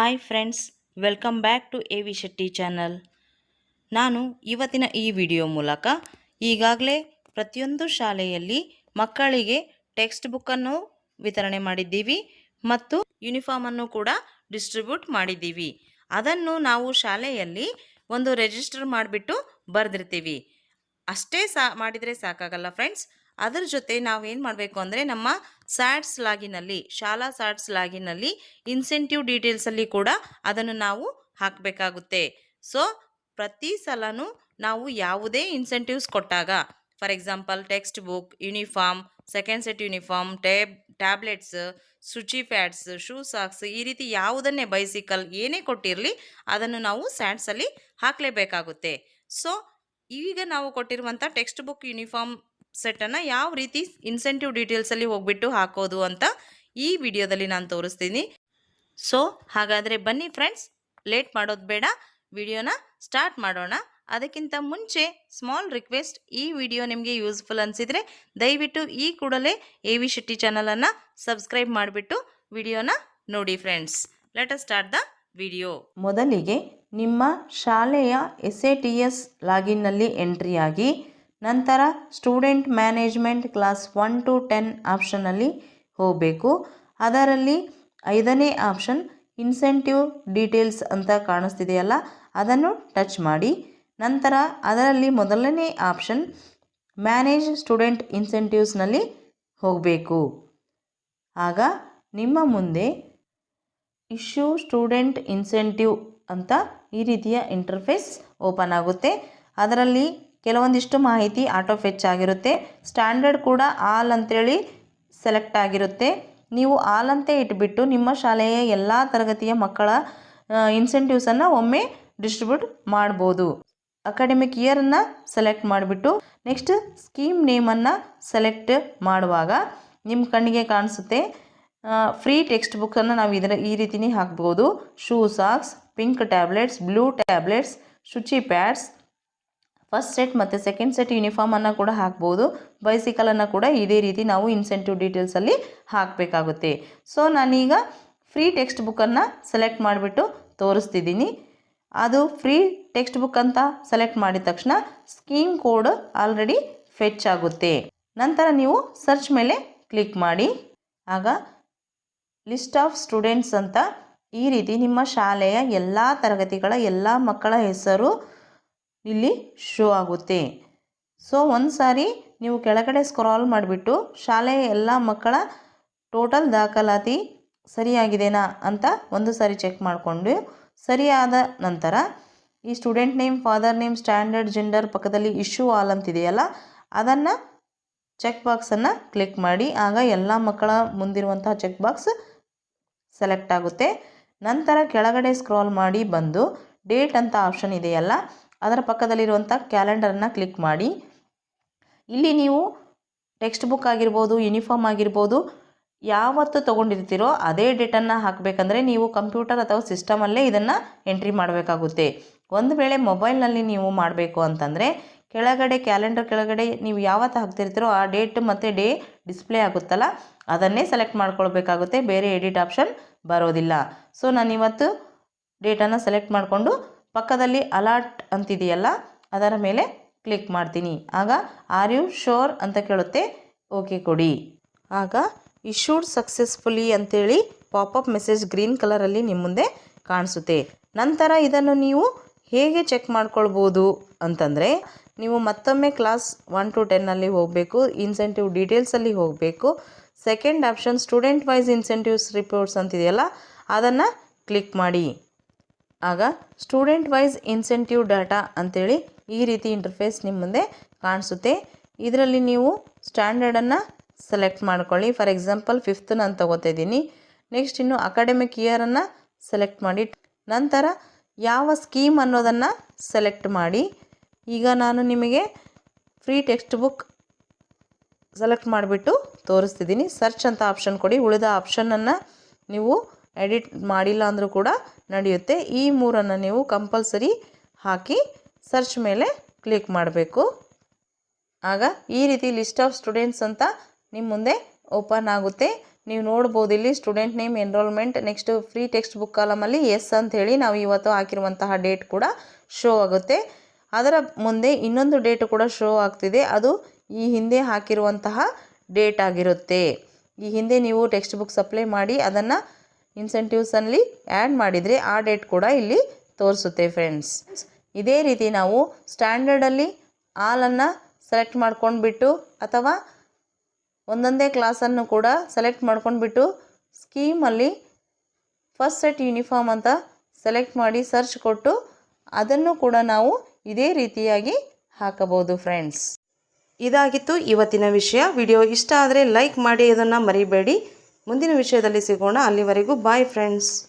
Hi friends, welcome back to A V Shetty channel. ನಾನು ಇವತ್ತಿನ ಈ ವಿಡಿಯೋ ಮೂಲಕ ಈಗಾಗಲೇ ಪ್ರತಿಯೊಂದು ಶಾಲೆಯಲ್ಲಿ ಮಕ್ಕಳಿಗೆ ಟೆಕ್ಸ್ಟ್ ಬುಕ್ಕನ್ನು ವಿತರಣೆ ಮಾಡಿದ್ದೀವಿ ಮತ್ತು ಯೂನಿಫಾರ್ಮನ್ನು ಕೂಡ ಡಿಸ್ಟ್ರಿಬ್ಯೂಟ್ ಮಾಡಿದ್ದೀವಿ. ಅದನ್ನು ನಾವು ಶಾಲೆಯಲ್ಲಿ ಒಂದು ರಿಜಿಸ್ಟರ್ ಮಾಡಿಬಿಟ್ಟು ಬರೆದಿರ್ತೀವಿ. ಅಷ್ಟೇ ಮಾಡಿದರೆ ಸಾಕಾಗಲ್ಲ ಫ್ರೆಂಡ್ಸ್. ಅದರ ಜೊತೆ ನಾವೇನು ಮಾಡಬೇಕು ಅಂದರೆ ನಮ್ಮ ಸ್ಯಾಟ್ಸ್ ಲಾಗಿನಲ್ಲಿ, ಶಾಲಾ ಸ್ಯಾಟ್ಸ್ ಲಾಗಿನಲ್ಲಿ ಇನ್ಸೆಂಟಿವ್ ಡೀಟೇಲ್ಸಲ್ಲಿ ಕೂಡ ಅದನ್ನು ನಾವು ಹಾಕಬೇಕಾಗುತ್ತೆ. ಸೊ ಪ್ರತಿ ಸಲನೂ ನಾವು ಯಾವುದೇ ಇನ್ಸೆಂಟಿವ್ಸ್ ಕೊಟ್ಟಾಗ, for example text book, uniform, second set uniform, tablets, ಶುಚಿ ಪ್ಯಾಡ್ಸ್, ಶೂ ಸಾಕ್ಸ್, ಈ ರೀತಿ ಯಾವುದನ್ನೇ ಬೈಸಿಕಲ್ ಏನೇ ಕೊಟ್ಟಿರಲಿ ಅದನ್ನು ನಾವು ಸ್ಯಾಟ್ಸಲ್ಲಿ ಹಾಕಲೇಬೇಕಾಗುತ್ತೆ. ಸೊ ಈಗ ನಾವು ಕೊಟ್ಟಿರುವಂಥ ಟೆಕ್ಸ್ಟ್ ಬುಕ್, ಯೂನಿಫಾರ್ಮ್ ಸೆಟ್ಟನ್ನು ಯಾವ ರೀತಿ ಇನ್ಸೆಂಟಿವ್ ಡೀಟೇಲ್ಸಲ್ಲಿ ಹೋಗ್ಬಿಟ್ಟು ಹಾಕೋದು ಅಂತ ಈ ವಿಡಿಯೋದಲ್ಲಿ ನಾನು ತೋರಿಸ್ತೀನಿ. ಸೊ ಹಾಗಾದರೆ ಬನ್ನಿ ಫ್ರೆಂಡ್ಸ್, ಲೇಟ್ ಮಾಡೋದು ಬೇಡ, ವಿಡಿಯೋನ ಸ್ಟಾರ್ಟ್ ಮಾಡೋಣ. ಅದಕ್ಕಿಂತ ಮುಂಚೆ ಸ್ಮಾಲ್ ರಿಕ್ವೆಸ್ಟ್, ಈ ವಿಡಿಯೋ ನಿಮಗೆ ಯೂಸ್ಫುಲ್ ಅನಿಸಿದರೆ ದಯವಿಟ್ಟು ಈ ಕೂಡಲೇ ಎ ವಿ ಶೆಟ್ಟಿ ಚಾನಲನ್ನು ಸಬ್ಸ್ಕ್ರೈಬ್ ಮಾಡಿಬಿಟ್ಟು ವಿಡಿಯೋನ ನೋಡಿ friends. Let us start the video. ಮೊದಲಿಗೆ ನಿಮ್ಮ ಶಾಲೆಯ SATS ಲಾಗಿನ್ನಲ್ಲಿ ಎಂಟ್ರಿ ಆಗಿ, ನಂತರ ಸ್ಟೂಡೆಂಟ್ ಮ್ಯಾನೇಜ್ಮೆಂಟ್ ಕ್ಲಾಸ್ 1 to 10 ಆಪ್ಷನಲ್ಲಿ ಹೋಗಬೇಕು. ಅದರಲ್ಲಿ 5ನೇ ಆಪ್ಷನ್ ಇನ್ಸೆಂಟಿವ್ ಡೀಟೇಲ್ಸ್ ಅಂತ ಕಾಣಿಸ್ತಿದೆಯಲ್ಲ, ಅದನ್ನು ಟಚ್ ಮಾಡಿ. ನಂತರ ಅದರಲ್ಲಿ ಮೊದಲನೇ ಆಪ್ಷನ್ ಮ್ಯಾನೇಜ್ ಸ್ಟೂಡೆಂಟ್ ಇನ್ಸೆಂಟಿವ್ಸ್ನಲ್ಲಿ ಹೋಗಬೇಕು. ಆಗ ನಿಮ್ಮ ಮುಂದೆ ಇಶ್ಯೂ ಸ್ಟೂಡೆಂಟ್ ಇನ್ಸೆಂಟಿವ್ ಅಂತ ಈ ರೀತಿಯ ಇಂಟರ್ಫೇಸ್ ಓಪನ್ ಆಗುತ್ತೆ. ಅದರಲ್ಲಿ ಕೆಲವೊಂದಿಷ್ಟು ಮಾಹಿತಿ ಆಟೋ ಫೆಚ್ ಆಗಿರುತ್ತೆ. ಸ್ಟ್ಯಾಂಡರ್ಡ್ ಕೂಡ ಆಲ್ ಅಂತೇಳಿ ಸೆಲೆಕ್ಟ್ ಆಗಿರುತ್ತೆ. ನೀವು ಆಲ್ ಅಂತ ಇಟ್ಬಿಟ್ಟು ನಿಮ್ಮ ಶಾಲೆಯ ಎಲ್ಲ ತರಗತಿಯ ಮಕ್ಕಳ ಇನ್ಸೆಂಟಿವ್ಸನ್ನು ಒಮ್ಮೆ ಡಿಸ್ಟ್ರಿಬ್ಯೂಟ್ ಮಾಡ್ಬೋದು. ಅಕಾಡೆಮಿಕ್ ಇಯರನ್ನು ಸೆಲೆಕ್ಟ್ ಮಾಡಿಬಿಟ್ಟು ನೆಕ್ಸ್ಟ್ ಸ್ಕೀಮ್ ನೇಮನ್ನು ಸೆಲೆಕ್ಟ್ ಮಾಡುವಾಗ ನಿಮ್ಮ ಕಣ್ಣಿಗೆ ಕಾಣಿಸುತ್ತೆ ಫ್ರೀ ಟೆಕ್ಸ್ಟ್ ಬುಕ್ಕನ್ನು ನಾವು ಈ ರೀತಿನೇ ಹಾಕ್ಬೋದು. Shoe socks, pink tablets, blue tablets, ಶುಚಿ ಪ್ಯಾಡ್ಸ್, ಫಸ್ಟ್ ಸೆಟ್ ಮತ್ತು ಸೆಕೆಂಡ್ ಸೆಟ್ ಯೂನಿಫಾರ್ಮನ್ನು ಕೂಡ ಹಾಕ್ಬೋದು. ಬೈಸಿಕಲನ್ನು ಕೂಡ ಇದೇ ರೀತಿ ನಾವು ಇನ್ಸೆಂಟಿವ್ ಡೀಟೇಲ್ಸಲ್ಲಿ ಹಾಕಬೇಕಾಗುತ್ತೆ. ಸೊ ನಾನೀಗ ಫ್ರೀ ಟೆಕ್ಸ್ಟ್ ಬುಕ್ಕನ್ನು ಸೆಲೆಕ್ಟ್ ಮಾಡಿಬಿಟ್ಟು ತೋರಿಸ್ತಿದ್ದೀನಿ. ಅದು ಫ್ರೀ ಟೆಕ್ಸ್ಟ್ ಬುಕ್ ಅಂತ ಸೆಲೆಕ್ಟ್ ಮಾಡಿದ ತಕ್ಷಣ ಸ್ಕೀಮ್ ಕೋಡ್ ಆಲ್ರೆಡಿ ಫೆಚ್ ಆಗುತ್ತೆ. ನಂತರ ನೀವು ಸರ್ಚ್ ಮೇಲೆ ಕ್ಲಿಕ್ ಮಾಡಿ. ಆಗ ಲಿಸ್ಟ್ ಆಫ್ ಸ್ಟೂಡೆಂಟ್ಸ್ ಅಂತ ಈ ರೀತಿ ನಿಮ್ಮ ಶಾಲೆಯ ಎಲ್ಲ ತರಗತಿಗಳ ಎಲ್ಲ ಮಕ್ಕಳ ಹೆಸರು ಇಲ್ಲಿ ಶೋ ಆಗುತ್ತೆ. ಸೊ ಒಂದು ಸಾರಿ ನೀವು ಕೆಳಗಡೆ ಸ್ಕ್ರಾಲ್ ಮಾಡಿಬಿಟ್ಟು ಶಾಲೆಯ ಎಲ್ಲ ಮಕ್ಕಳ ಟೋಟಲ್ ದಾಖಲಾತಿ ಸರಿಯಾಗಿದೆನಾ ಅಂತ ಒಂದು ಸಾರಿ ಚೆಕ್ ಮಾಡಿಕೊಂಡು, ಸರಿಯಾದ ನಂತರ ಈ student name, father name, standard, gender ಪಕ್ಕದಲ್ಲಿ ಇಶ್ಯೂ ಆಲ್ ಅಂತಿದೆಯಲ್ಲ, ಅದನ್ನು ಚೆಕ್ ಬಾಕ್ಸನ್ನು ಕ್ಲಿಕ್ ಮಾಡಿ. ಆಗ ಎಲ್ಲ ಮಕ್ಕಳ ಮುಂದಿರುವಂತಹ ಚೆಕ್ ಬಾಕ್ಸ್ ಸೆಲೆಕ್ಟ್ ಆಗುತ್ತೆ. ನಂತರ ಕೆಳಗಡೆ ಸ್ಕ್ರಾಲ್ ಮಾಡಿ ಬಂದು ಡೇಟ್ ಅಂತ ಆಪ್ಷನ್ ಇದೆಯಲ್ಲ, ಅದರ ಪಕ್ಕದಲ್ಲಿರುವಂಥ ಕ್ಯಾಲೆಂಡರನ್ನು ಕ್ಲಿಕ್ ಮಾಡಿ. ಇಲ್ಲಿ ನೀವು ಟೆಕ್ಸ್ಟ್ ಬುಕ್ ಆಗಿರ್ಬೋದು, ಯೂನಿಫಾರ್ಮ್ ಆಗಿರ್ಬೋದು, ಯಾವತ್ತು ತೊಗೊಂಡಿರ್ತೀರೋ ಅದೇ ಡೇಟನ್ನು ಹಾಕಬೇಕಂದ್ರೆ ನೀವು ಕಂಪ್ಯೂಟರ್ ಅಥವಾ ಸಿಸ್ಟಮಲ್ಲೇ ಇದನ್ನು ಎಂಟ್ರಿ ಮಾಡಬೇಕಾಗುತ್ತೆ. ಒಂದು ವೇಳೆ ಮೊಬೈಲ್ನಲ್ಲಿ ನೀವು ಮಾಡಬೇಕು ಅಂತಂದರೆ ಕೆಳಗಡೆ ಕ್ಯಾಲೆಂಡರ್ ಕೆಳಗಡೆ ನೀವು ಯಾವತ್ತು ಹಾಕ್ತಿರ್ತೀರೋ ಆ ಡೇಟ್ ಮತ್ತು ಡೇ ಡಿಸ್ಪ್ಲೇ ಆಗುತ್ತಲ್ಲ, ಅದನ್ನೇ ಸೆಲೆಕ್ಟ್ ಮಾಡ್ಕೊಳ್ಬೇಕಾಗುತ್ತೆ. ಬೇರೆ ಎಡಿಟ್ ಆಪ್ಷನ್ ಬರೋದಿಲ್ಲ. ಸೊ ನಾನಿವತ್ತು ಡೇಟನ್ನು ಸೆಲೆಕ್ಟ್ ಮಾಡಿಕೊಂಡು ಪಕ್ಕದಲ್ಲಿ ಅಲರ್ಟ್ ಅಂತಿದೆಯಲ್ಲ, ಅದರ ಮೇಲೆ ಕ್ಲಿಕ್ ಮಾಡ್ತೀನಿ. ಆಗ ಆರ್ ಯು ಶೋರ್ ಅಂತ ಕೇಳುತ್ತೆ, ಓಕೆ ಕೊಡಿ. ಆಗ ಇಶ್ಯೂಡ್ ಸಕ್ಸಸ್ಫುಲಿ ಅಂತೇಳಿ ಪಾಪಪ್ ಮೆಸೇಜ್ ಗ್ರೀನ್ ಕಲರಲ್ಲಿ ನಿಮ್ಮ ಮುಂದೆ ಕಾಣಿಸುತ್ತೆ. ನಂತರ ಇದನ್ನು ನೀವು ಹೇಗೆ ಚೆಕ್ ಮಾಡ್ಕೊಳ್ಬೋದು ಅಂತಂದರೆ, ನೀವು ಮತ್ತೊಮ್ಮೆ ಕ್ಲಾಸ್ 1 to 10 ಹೋಗಬೇಕು, ಇನ್ಸೆಂಟಿವ್ ಡೀಟೇಲ್ಸಲ್ಲಿ ಹೋಗಬೇಕು. Second option student wise incentives reports ಅಂತಿದೆಯಲ್ಲ, ಅದನ್ನು ಕ್ಲಿಕ್ ಮಾಡಿ. ಆಗ ಸ್ಟೂಡೆಂಟ್ ವೈಸ್ ಇನ್ಸೆಂಟಿವ್ ಡಾಟಾ ಅಂಥೇಳಿ ಈ ರೀತಿ ಇಂಟರ್ಫೇಸ್ ನಿಮ್ಮ ಮುಂದೆ ಕಾಣಿಸುತ್ತೆ. ಇದರಲ್ಲಿ ನೀವು ಸ್ಟ್ಯಾಂಡರ್ಡನ್ನು ಸೆಲೆಕ್ಟ್ ಮಾಡ್ಕೊಳ್ಳಿ. ಫಾರ್ ಎಕ್ಸಾಂಪಲ್ 5th ನಾನು ತೊಗೋತಾ ಇದ್ದೀನಿ. ನೆಕ್ಸ್ಟ್ ಇನ್ನು ಅಕಾಡೆಮಿಕ್ ಇಯರನ್ನು ಸೆಲೆಕ್ಟ್ ಮಾಡಿ, ನಂತರ ಯಾವ ಸ್ಕೀಮ್ ಅನ್ನೋದನ್ನು ಸೆಲೆಕ್ಟ್ ಮಾಡಿ. ಈಗ ನಾನು ನಿಮಗೆ ಫ್ರೀ ಟೆಕ್ಸ್ಟ್ ಬುಕ್ ಸೆಲೆಕ್ಟ್ ಮಾಡಿಬಿಟ್ಟು ತೋರಿಸ್ತಿದ್ದೀನಿ. ಸರ್ಚ್ ಅಂತ ಆಪ್ಷನ್ ಕೊಡಿ. ಉಳಿದ ಆಪ್ಷನನ್ನು ನೀವು ಎಡಿಟ್ ಮಾಡಿಲ್ಲ ಅಂದರೂ ಕೂಡ ನಡೆಯುತ್ತೆ. ಈ 3 ನೀವು ಕಂಪಲ್ಸರಿ ಹಾಕಿ ಸರ್ಚ್ ಮೇಲೆ ಕ್ಲಿಕ್ ಮಾಡಬೇಕು. ಆಗ ಈ ರೀತಿ ಲಿಸ್ಟ್ ಆಫ್ ಸ್ಟೂಡೆಂಟ್ಸ್ ಅಂತ ನಿಮ್ಮ ಮುಂದೆ ಓಪನ್ ಆಗುತ್ತೆ. ನೀವು ನೋಡ್ಬೋದು ಇಲ್ಲಿ student name, enrolment, next free text book ಕಾಲಮಲ್ಲಿ ಎಸ್ ಅಂತ ಹೇಳಿ ನಾವು ಇವತ್ತು ಹಾಕಿರುವಂತಹ ಡೇಟ್ ಕೂಡ ಶೋ ಆಗುತ್ತೆ. ಅದರ ಮುಂದೆ ಇನ್ನೊಂದು ಡೇಟ್ ಕೂಡ ಶೋ ಆಗ್ತಿದೆ, ಅದು ಈ ಹಿಂದೆ ಹಾಕಿರುವಂತಹ ಡೇಟ್ ಆಗಿರುತ್ತೆ. ಈ ಹಿಂದೆ ನೀವು ಟೆಕ್ಸ್ಟ್ ಬುಕ್ಸ್ ಅಪ್ಲೈ ಮಾಡಿ ಅದನ್ನು ಇನ್ಸೆಂಟಿವ್ಸಲ್ಲಿ ಆ್ಯಡ್ ಮಾಡಿದರೆ ಆ ಡೇಟ್ ಕೂಡ ಇಲ್ಲಿ ತೋರಿಸುತ್ತೆ ಫ್ರೆಂಡ್ಸ್. ಇದೇ ರೀತಿ ನಾವು ಸ್ಟ್ಯಾಂಡರ್ಡಲ್ಲಿ ಆಲನ್ನು ಸೆಲೆಕ್ಟ್ ಮಾಡ್ಕೊಂಡ್ಬಿಟ್ಟು ಅಥವಾ ಒಂದೊಂದೇ ಕ್ಲಾಸನ್ನು ಕೂಡ ಸೆಲೆಕ್ಟ್ ಮಾಡ್ಕೊಂಡ್ಬಿಟ್ಟು ಸ್ಕೀಮಲ್ಲಿ ಫಸ್ಟ್ ಸೆಟ್ ಯೂನಿಫಾರ್ಮ್ ಅಂತ ಸೆಲೆಕ್ಟ್ ಮಾಡಿ ಸರ್ಚ್ ಕೊಟ್ಟು ಅದನ್ನು ಕೂಡ ನಾವು ಇದೇ ರೀತಿಯಾಗಿ ಹಾಕಬಹುದು ಫ್ರೆಂಡ್ಸ್. ಇದಾಗಿತ್ತು ಇವತ್ತಿನ ವಿಷಯ. ವಿಡಿಯೋ ಇಷ್ಟ ಆದರೆ ಲೈಕ್ ಮಾಡಿ, ಅದನ್ನು ಮರಿಬೇಡಿ. ಮುಂದಿನ ವಿಷಯದಲ್ಲಿ ಸಿಗೋಣ. ಅಲ್ಲಿವರೆಗೂ ಬಾಯ್ ಫ್ರೆಂಡ್ಸ್.